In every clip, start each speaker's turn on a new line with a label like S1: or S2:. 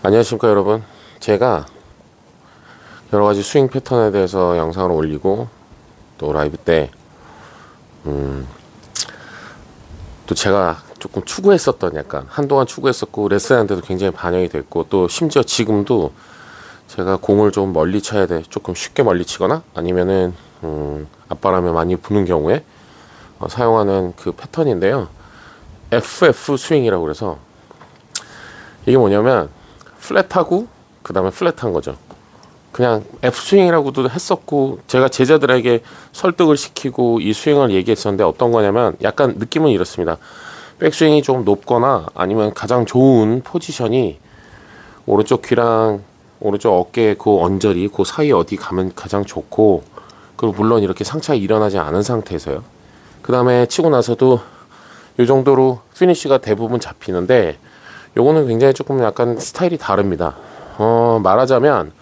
S1: 안녕하십니까 여러분. 제가 여러가지 스윙 패턴에 대해서 영상을 올리고 또 라이브 때 또 제가 조금 추구했었던, 약간 한동안 추구했었고 레슨하는데도 굉장히 반영이 됐고, 또 심지어 지금도 제가 공을 좀 멀리 쳐야 돼, 조금 쉽게 멀리 치거나 아니면은 앞바람에 많이 부는 경우에 사용하는 그 패턴인데요, FF 스윙이라고 그래서, 이게 뭐냐면 플랫하고 그 다음에 플랫한 거죠. 그냥 F 스윙이라고도 했었고, 제가 제자들에게 설득을 시키고 이 스윙을 얘기했었는데, 어떤 거냐면 약간 느낌은 이렇습니다. 백스윙이 좀 높거나 아니면 가장 좋은 포지션이 오른쪽 귀랑 오른쪽 어깨 그 언저리 그 사이 어디 가면 가장 좋고, 그리고 물론 이렇게 상체가 일어나지 않은 상태에서요, 그 다음에 치고 나서도 이 정도로 피니쉬가 대부분 잡히는데, 요거는 굉장히 조금 약간 스타일이 다릅니다. 말하자면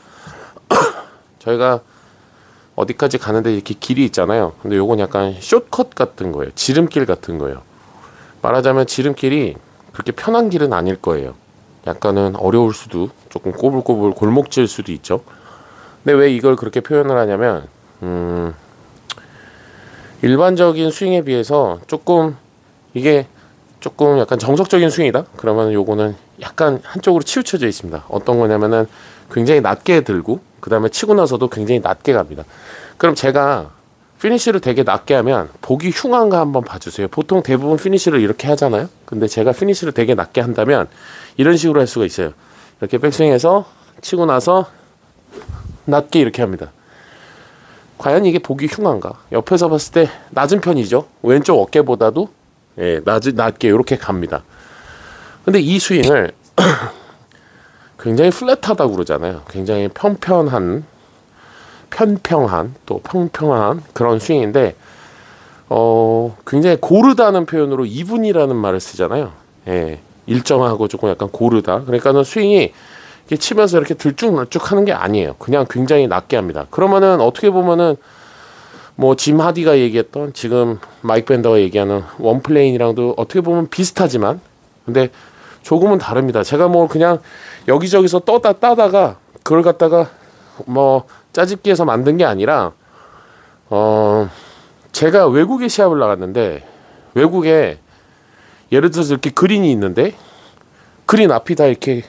S1: 저희가 어디까지 가는데 이렇게 길이 있잖아요. 근데 요건 약간 숏컷 같은 거예요. 지름길 같은 거예요. 말하자면 지름길이 그렇게 편한 길은 아닐 거예요. 약간은 어려울 수도, 조금 꼬불꼬불 골목질 수도 있죠. 근데 왜 이걸 그렇게 표현을 하냐면 일반적인 스윙에 비해서 조금 이게 조금 약간 정석적인 스윙이다? 그러면 요거는 약간 한쪽으로 치우쳐져 있습니다. 어떤 거냐면은 굉장히 낮게 들고 그 다음에 치고 나서도 굉장히 낮게 갑니다. 그럼 제가 피니쉬를 되게 낮게 하면 보기 흉한가 한번 봐주세요. 보통 대부분 피니쉬를 이렇게 하잖아요. 근데 제가 피니쉬를 되게 낮게 한다면 이런 식으로 할 수가 있어요. 이렇게 백스윙해서 치고 나서 낮게 이렇게 합니다. 과연 이게 보기 흉한가? 옆에서 봤을 때 낮은 편이죠. 왼쪽 어깨보다도 낮게 이렇게 갑니다. 근데 이 스윙을 굉장히 플랫하다고 그러잖아요. 굉장히 평평한 또 평평한 그런 스윙인데, 굉장히 고르다는 표현으로 이분이라는 말을 쓰잖아요. 일정하고 조금 약간 고르다. 그러니까는 스윙이 이렇게 치면서 이렇게 들쭉날쭉 하는 게 아니에요. 그냥 굉장히 낮게 합니다. 그러면은 어떻게 보면은 뭐 짐 하디가 얘기했던, 지금 마이크 밴더가 얘기하는 원플레인이랑도 어떻게 보면 비슷하지만, 근데 조금은 다릅니다. 제가 뭐 그냥 여기저기서 따다가 그걸 갖다가 뭐 짜집기해서 만든 게 아니라, 제가 외국에 시합을 나갔는데, 외국에 예를 들어서 이렇게 그린이 있는데, 그린 앞이 다 이렇게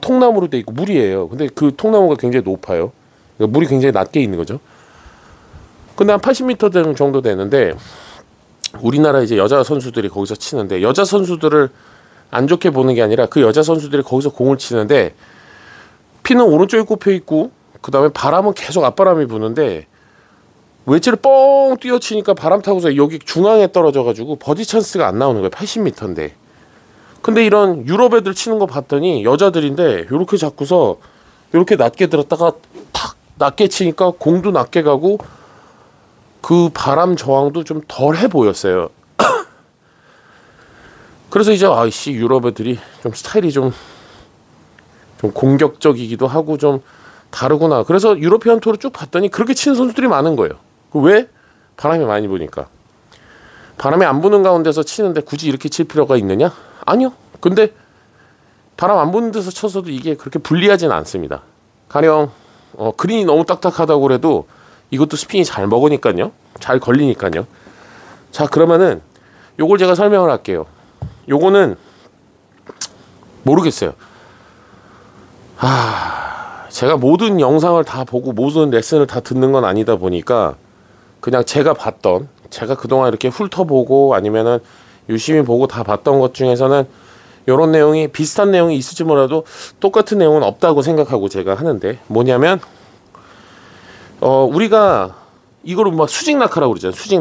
S1: 통나무로 돼 있고 물이에요. 근데 그 통나무가 굉장히 높아요. 그러니까 물이 굉장히 낮게 있는 거죠. 근데 한 80m 정도 되는데, 우리나라 이제 여자 선수들이 거기서 치는데, 여자 선수들을 안 좋게 보는 게 아니라 그 여자 선수들이 거기서 공을 치는데 피는 오른쪽에 꼽혀 있고, 그 다음에 바람은 계속 앞바람이 부는데 웨지를 뻥 뛰어치니까 바람 타고서 여기 중앙에 떨어져가지고 버디 찬스가 안 나오는 거예요. 80m인데. 근데 이런 유럽 애들 치는 거 봤더니 여자들인데 요렇게 잡고서 요렇게 낮게 들었다가 탁 낮게 치니까 공도 낮게 가고 그 바람 저항도 좀 덜해 보였어요. 그래서 이제 아이씨, 유럽 애들이 좀 스타일이 좀 공격적이기도 하고 좀 다르구나. 그래서 유로피안 투어를 쭉 봤더니 그렇게 치는 선수들이 많은 거예요. 왜? 바람이 많이 부니까. 바람이 안 부는 가운데서 치는데 굳이 이렇게 칠 필요가 있느냐? 아니요. 근데 바람 안 부는 데서 쳐서도 이게 그렇게 불리하진 않습니다. 가령 그린이 너무 딱딱하다고 그래도 이것도 스핀이 잘 먹으니까요. 잘 걸리니까요. 자, 그러면은 요걸 제가 설명을 할게요. 요거는 모르겠어요. 제가 모든 영상을 다 보고 모든 레슨을 다 듣는 건 아니다 보니까, 그냥 제가 그동안 이렇게 훑어보고 아니면은 유심히 보고 다 봤던 것 중에서는 요런 내용이, 비슷한 내용이 있을지 몰라도 똑같은 내용은 없다고 생각하고 제가 하는데, 뭐냐면 우리가 이거를 막 수직 낙하라고 그러잖아요. 수직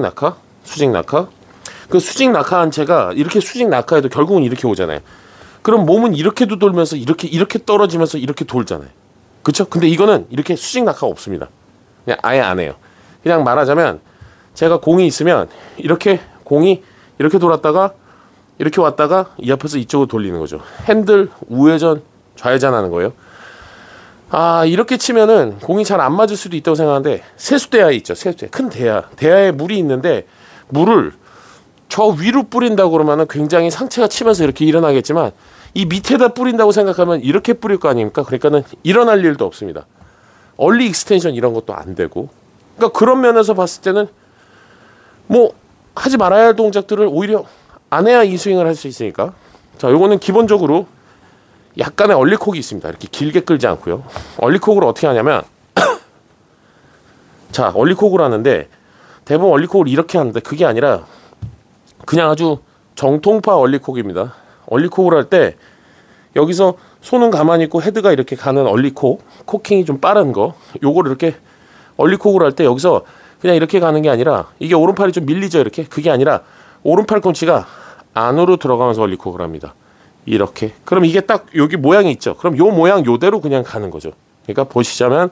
S1: 낙하. 그 수직 낙하한 채가 이렇게 수직 낙하해도 결국은 이렇게 오잖아요. 그럼 몸은 이렇게도 돌면서 이렇게 떨어지면서 이렇게 돌잖아요. 그렇죠? 근데 이거는 이렇게 수직 낙하가 없습니다. 그냥 아예 안 해요. 그냥 말하자면 제가 공이 있으면 이렇게 공이 이렇게 돌았다가 이렇게 왔다가 이 앞에서 이쪽으로 돌리는 거죠. 핸들 우회전 좌회전 하는 거예요. 이렇게 치면은 공이 잘 안 맞을 수도 있다고 생각하는데, 세수대야에 있죠. 세수대. 큰 대야에 물이 있는데, 물을 저 위로 뿌린다고 그러면은 굉장히 상체가 치면서 이렇게 일어나겠지만, 이 밑에다 뿌린다고 생각하면 이렇게 뿌릴 거 아닙니까? 그러니까는 일어날 일도 없습니다. 얼리 익스텐션 이런 것도 안 되고. 그러니까 그런 면에서 봤을 때는 뭐 하지 말아야 할 동작들을 오히려 안 해야 이 스윙을 할 수 있으니까. 자, 요거는 기본적으로 약간의 얼리콕이 있습니다. 이렇게 길게 끌지 않고요. 얼리콕을 어떻게 하냐면 자, 얼리콕을 하는데 대부분 얼리콕을 이렇게 하는데 그게 아니라 그냥 아주 정통파 얼리콕입니다. 얼리콕을 할 때 여기서 손은 가만히 있고 헤드가 이렇게 가는 얼리콕, 코킹이 좀 빠른 거, 요거를 이렇게 얼리콕을 할 때 여기서 그냥 이렇게 가는 게 아니라 이게 오른팔이 좀 밀리죠, 이렇게. 그게 아니라 오른팔꿈치가 안으로 들어가면서 얼리콕을 합니다. 이렇게. 그럼 이게 딱 여기 모양이 있죠. 그럼 요 모양 요대로 그냥 가는 거죠. 그러니까 보시자면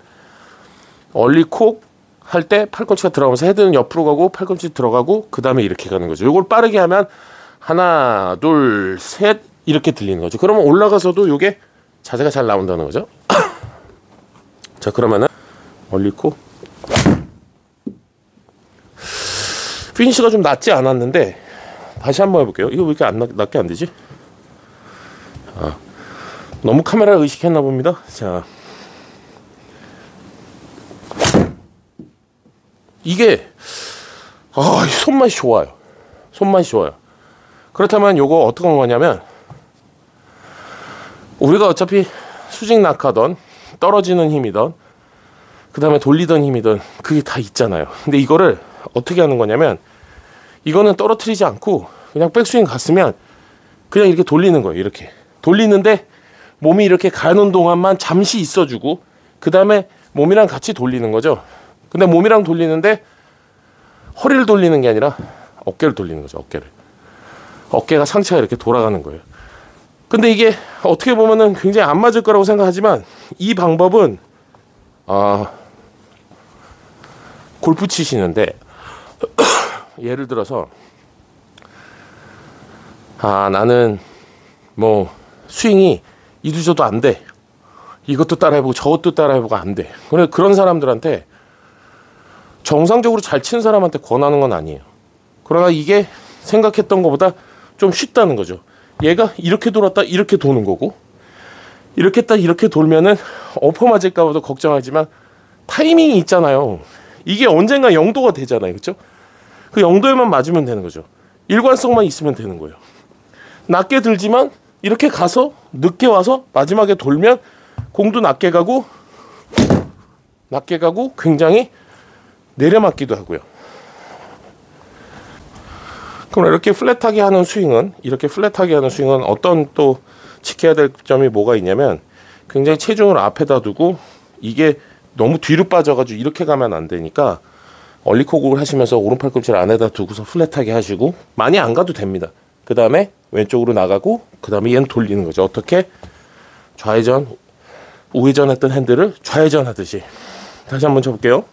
S1: 얼리콕 할 때 팔꿈치가 들어가면서 헤드는 옆으로 가고 팔꿈치 들어가고 그 다음에 이렇게 가는 거죠. 요걸 빠르게 하면 하나, 둘, 셋 이렇게 들리는 거죠. 그러면 올라가서도 요게 자세가 잘 나온다는 거죠. 자, 그러면은 얼리콕 피니시가 좀 낮지 않았는데 다시 한번 해볼게요. 이거 왜 이렇게 낮게 안 되지? 너무 카메라를 의식했나 봅니다. 자, 이게 손맛이 좋아요. 손맛이 좋아요. 그렇다면 요거 어떻게 한 거냐면 우리가 어차피 수직 낙하던 떨어지는 힘이던 그 다음에 돌리던 힘이던 그게 다 있잖아요. 근데 이거를 어떻게 하는 거냐면 이거는 떨어뜨리지 않고 그냥 백스윙 갔으면 그냥 이렇게 돌리는 거예요. 이렇게 돌리는데 몸이 이렇게 가는 동안만 잠시 있어주고 그 다음에 몸이랑 같이 돌리는 거죠. 근데 몸이랑 돌리는데 허리를 돌리는 게 아니라 어깨를 돌리는 거죠. 어깨가 상체가 이렇게 돌아가는 거예요. 근데 이게 어떻게 보면은 굉장히 안 맞을 거라고 생각하지만 이 방법은 골프 치시는데 예를 들어서 나는 뭐 스윙이 이도저도 안 돼. 이것도 따라해보고 저것도 따라해보고 안 돼. 그런 사람들한테 정상적으로 잘 치는 사람한테 권하는 건 아니에요. 그러나 이게 생각했던 것보다 좀 쉽다는 거죠. 얘가 이렇게 돌았다 이렇게 도는 거고 이렇게 딱 이렇게 돌면은 엎어 맞을까 봐도 걱정하지만 타이밍이 있잖아요. 이게 언젠가 0도가 되잖아요. 그렇죠? 그 0도에만 맞으면 되는 거죠. 일관성만 있으면 되는 거예요. 낮게 들지만 이렇게 가서 늦게 와서 마지막에 돌면 공도 낮게 가고 굉장히 내려맞기도 하고요. 그럼 이렇게 플랫하게 하는 스윙은 어떤 또 지켜야 될 점이 뭐가 있냐면 굉장히 체중을 앞에다 두고 이게 너무 뒤로 빠져가지고 이렇게 가면 안 되니까 얼리콕을 하시면서 오른팔 꿈치를 안에다 두고서 플랫하게 하시고 많이 안 가도 됩니다. 그 다음에 왼쪽으로 나가고 그 다음에 얘는 돌리는 거죠. 어떻게? 좌회전, 우회전 했던 핸들을 좌회전 하듯이. 다시 한번 쳐볼게요.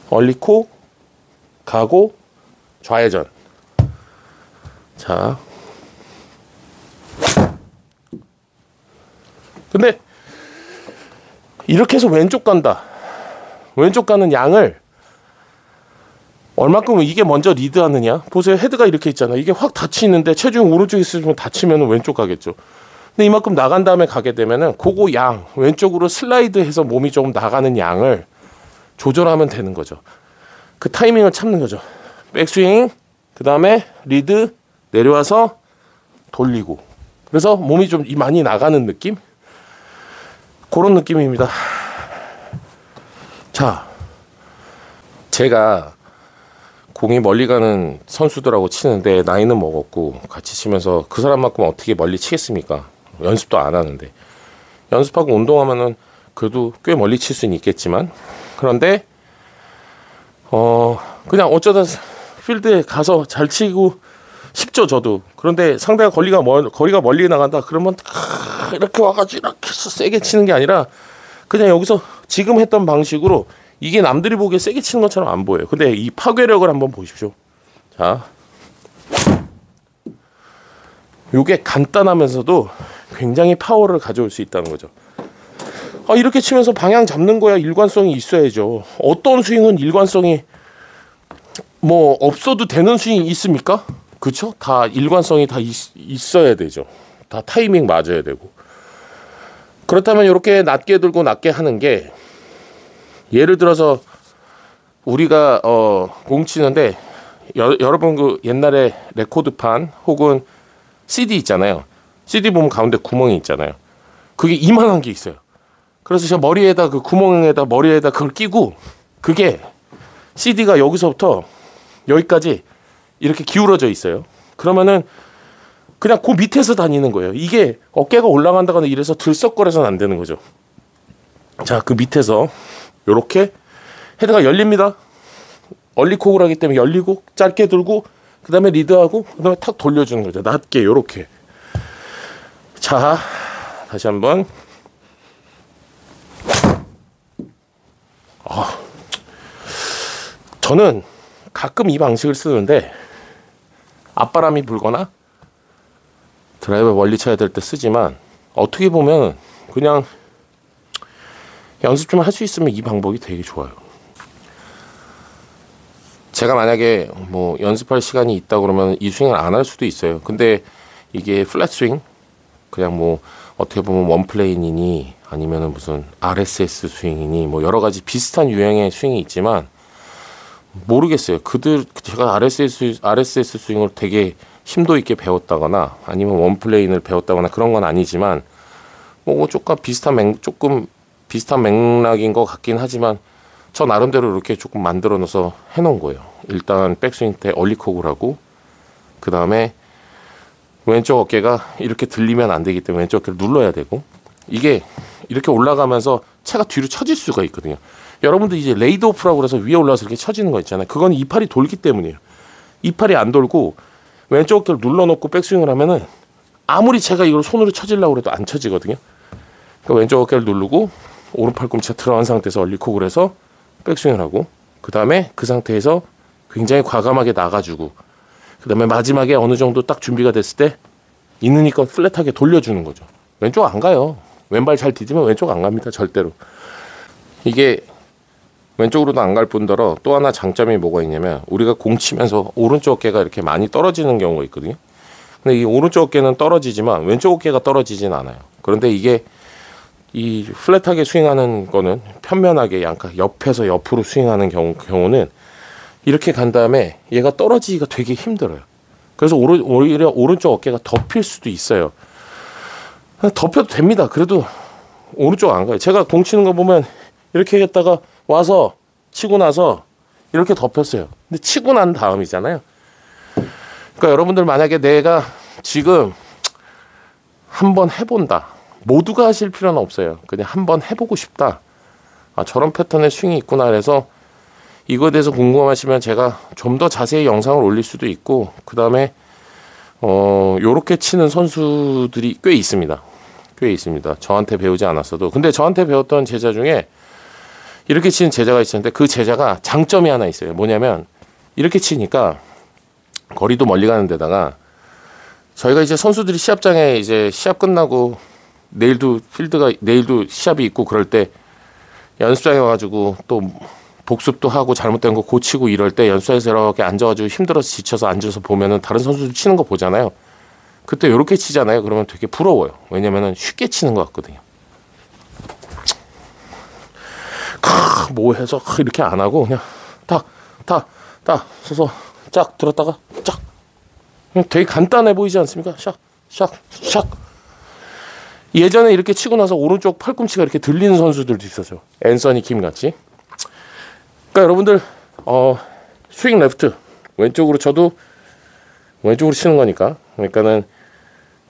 S1: 얼리콕 가고 좌회전. 자, 근데 이렇게 해서 왼쪽 간다. 왼쪽 가는 양을 얼마큼 이게 먼저 리드하느냐. 보세요. 헤드가 이렇게 있잖아. 이게 확 닫히는데 체중이 오른쪽에 있으면 닫히면 왼쪽 가겠죠. 근데 이만큼 나간 다음에 가게 되면은 그거 양 왼쪽으로 슬라이드해서 몸이 조금 나가는 양을 조절하면 되는 거죠. 그 타이밍을 참는 거죠. 백스윙, 그 다음에 리드, 내려와서 돌리고. 그래서 몸이 좀 많이 나가는 느낌? 그런 느낌입니다. 자, 제가 공이 멀리 가는 선수들하고 치는데 나이는 먹었고 같이 치면서 그 사람만큼 어떻게 멀리 치겠습니까? 연습도 안 하는데. 연습하고 운동하면은 그래도 꽤 멀리 칠 수는 있겠지만 그런데 그냥 어쩌다 필드에 가서 잘 치고 싶죠, 저도. 그런데 상대가 거리가 멀리 나간다 그러면 이렇게 와가지고 이렇게 세게 치는 게 아니라 그냥 여기서 지금 했던 방식으로 이게 남들이 보기에 세게 치는 것처럼 안 보여요. 근데 이 파괴력을 한번 보십시오. 자, 요게 간단하면서도 굉장히 파워를 가져올 수 있다는 거죠. 이렇게 치면서 방향 잡는 거야 일관성이 있어야죠. 어떤 스윙은 일관성이 뭐 없어도 되는 스윙이 있습니까? 그쵸? 다 일관성이 다 있어야 되죠. 다 타이밍 맞아야 되고. 그렇다면 이렇게 낮게 들고 낮게 하는 게, 예를 들어서 우리가 공 치는데 여러분 그 옛날에 레코드판 혹은 CD 있잖아요. CD 보면 가운데 구멍이 있잖아요. 그게 이만한 게 있어요. 그래서 제가 머리에다 그 구멍에다 머리에다 그걸 끼고, 그게 CD가 여기서부터 여기까지 이렇게 기울어져 있어요. 그러면은 그냥 그 밑에서 다니는 거예요. 이게 어깨가 올라간다거나 이래서 들썩거려서는 안 되는 거죠. 자, 그 밑에서 이렇게 헤드가 열립니다. 얼리콕을 하기 때문에 열리고, 짧게 들고, 그 다음에 리드하고, 그 다음에 탁 돌려주는 거죠. 낮게 이렇게. 자, 다시 한번. 저는 가끔 이 방식을 쓰는데, 앞바람이 불거나 드라이버 멀리 쳐야 될 때 쓰지만, 어떻게 보면 그냥 연습 좀 할 수 있으면 이 방법이 되게 좋아요. 제가 만약에 뭐 연습할 시간이 있다 그러면 이 스윙을 안 할 수도 있어요. 근데 이게 플랫 스윙, 그냥 뭐 어떻게 보면 원플레인이니 아니면은 무슨 RSS 스윙이니 뭐 여러 가지 비슷한 유형의 스윙이 있지만, 모르겠어요. 제가 RSS 스윙을 되게 심도 있게 배웠다거나 아니면 원플레인을 배웠다거나 그런 건 아니지만, 뭐 조금 비슷한 맥락인 것 같긴 하지만, 저 나름대로 이렇게 조금 만들어 놓아서 해놓은 거예요. 일단 백스윙 때 얼리콕을 하고, 그 다음에 왼쪽 어깨가 이렇게 들리면 안 되기 때문에 왼쪽 어깨를 눌러야 되고, 이게 이렇게 올라가면서 채가 뒤로 처질 수가 있거든요. 여러분들 이제 레이드 오프라고 그래서 위에 올라와서 이렇게 처지는 거 있잖아요. 그건 이팔이 돌기 때문이에요. 이팔이 안 돌고 왼쪽 어깨를 눌러놓고 백스윙을 하면은 아무리 제가 이걸 손으로 쳐지려고 해도 안 쳐지거든요. 그러니까 왼쪽 어깨를 누르고 오른 팔꿈치가 들어간 상태에서 얼리콕을 해서 백스윙을 하고, 그 다음에 그 상태에서 굉장히 과감하게 나가주고, 그 다음에 마지막에 어느 정도 딱 준비가 됐을 때 있으니까 플랫하게 돌려주는 거죠. 왼쪽 안 가요. 왼발 잘 디디면 왼쪽 안 갑니다. 절대로. 이게 왼쪽으로도 안 갈 뿐더러 또 하나 장점이 뭐가 있냐면, 우리가 공 치면서 오른쪽 어깨가 이렇게 많이 떨어지는 경우가 있거든요. 근데 이 오른쪽 어깨는 떨어지지만 왼쪽 어깨가 떨어지진 않아요. 그런데 이게 이 플랫하게 스윙하는 거는 편면하게 옆에서 옆으로 스윙하는 경우는 이렇게 간 다음에 얘가 떨어지기가 되게 힘들어요. 그래서 오히려 오른쪽 어깨가 덮일 수도 있어요. 덮여도 됩니다. 그래도 오른쪽 안 가요. 제가 공 치는 거 보면 이렇게 했다가 와서 치고 나서 이렇게 덮였어요. 근데 치고 난 다음이잖아요. 그러니까 여러분들 만약에 내가 지금 한번 해본다, 모두가 하실 필요는 없어요. 그냥 한번 해보고 싶다, 저런 패턴의 스윙이 있구나, 그래서 이거에 대해서 궁금하시면 제가 좀 더 자세히 영상을 올릴 수도 있고, 그 다음에 요렇게 치는 선수들이 꽤 있습니다. 저한테 배우지 않았어도. 근데 저한테 배웠던 제자 중에 이렇게 치는 제자가 있었는데, 그 제자가 장점이 하나 있어요. 뭐냐면 이렇게 치니까 거리도 멀리 가는 데다가, 저희가 이제 선수들이 시합장에 이제 시합 끝나고 내일도 시합이 있고 그럴 때 연습장에 와가지고 또 복습도 하고 잘못된 거 고치고 이럴 때 연습장에서 이렇게 앉아가지고 힘들어서 지쳐서 앉아서 보면은 다른 선수들 치는 거 보잖아요. 그때 이렇게 치잖아요. 그러면 되게 부러워요. 왜냐면은 쉽게 치는 것 같거든요. 뭐 해서 이렇게 안 하고 그냥 딱 서서 쫙 들었다가 쫙, 그냥 되게 간단해 보이지 않습니까? 샥. 예전에 이렇게 치고 나서 오른쪽 팔꿈치가 이렇게 들리는 선수들도 있었어요. 앤서니 킴 같이. 그러니까 여러분들 스윙 레프트, 왼쪽으로 쳐도 왼쪽으로 치는 거니까, 그러니까는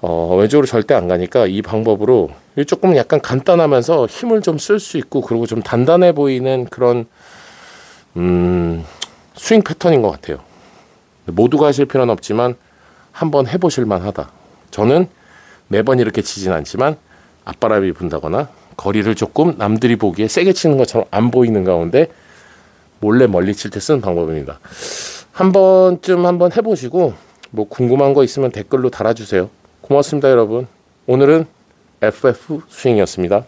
S1: 왼쪽으로 절대 안 가니까 이 방법으로 조금 약간 간단하면서 힘을 좀 쓸 수 있고, 그리고 좀 단단해 보이는 그런 스윙 패턴인 것 같아요. 모두가 하실 필요는 없지만 한번 해보실 만하다. 저는 매번 이렇게 치진 않지만 앞바람이 분다거나 거리를 조금 남들이 보기에 세게 치는 것처럼 안 보이는 가운데 몰래 멀리 칠 때 쓰는 방법입니다. 한 번쯤 한번 해보시고 뭐 궁금한 거 있으면 댓글로 달아주세요. 고맙습니다, 여러분. 오늘은 FF 스윙이었습니다.